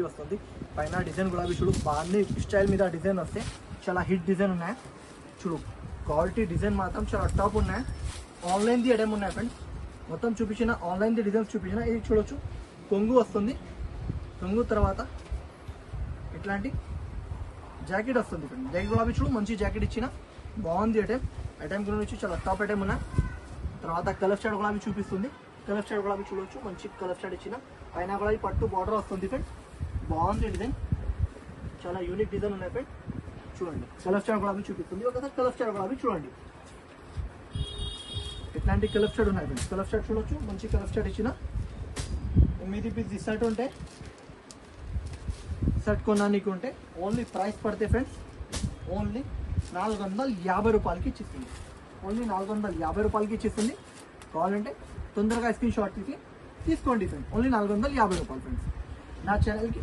వస్తుంది పైన డిజైన్ గులాబీ చూడు బాగుంది స్టైల్ మీద డిజైన్ వస్తే చాలా హిట్ డిజైన్ ఉన్నాయి చూడు క్వాలిటీ డిజైన్ మాత్రం చాలా టాప్ ఉన్నాయి ఆన్లైన్ది ఐటమ్ ఉన్నాయి ఫ్రెండ్స్ మొత్తం చూపించిన ఆన్లైన్ది డిజైన్స్ చూపించిన ఇది చూడొచ్చు కొంగు వస్తుంది కొంగు తర్వాత ఇట్లాంటి జాకెట్ వస్తుంది ఫ్రెండ్ జాకెట్ గులాబీ చూడు మంచి జాకెట్ ఇచ్చిన బాగుంది ఐటమ్ గురించి చాలా టాప్ ఐటమ్ ఉన్నాయి తర్వాత కలర్ స్టార్ట్ గులాబీ చూపిస్తుంది కలర్ స్టార్ట్ గులాబీ చూడొచ్చు మంచి కలర్ స్టార్ట్ ఇచ్చిన పైన గులాబీ పట్టు బార్డర్ వస్తుంది ఫ్రెండ్ బాగుంది డిజైన్ చాలా యూనిక్ డిజైన్ ఉన్నాయి ఫ్రెండ్ చూడండి కలర్ స్టార్ గులాబీ చూపిస్తుంది ఒకసారి కలర్ స్టార్ గులాబీ చూడండి ఇట్లాంటి కలర్ స్టార్ ఉన్నాయి ఫ్రెండ్స్ కలర్ స్టార్ చూడొచ్చు మంచి కలర్ స్టార్ ఇచ్చిన 8 పీస్ షర్ట్ ఉంటే షర్ట్ కొనడానికి ఉంటే ఓన్లీ ప్రైస్ పడితే ఫ్రెండ్స్ ఓన్లీ 450 రూపాయలకి ఇచ్చిస్తుంది ఓన్లీ 450 రూపాయలకి ఇచ్చిస్తుంది కావాలంటే తొందరగా స్క్రీన్ షాట్ తీసి తీసుకోండి ఫ్రెండ్స్ ఓన్లీ 450 రూపాయలు ఫ్రెండ్స్ నా ఛానల్కి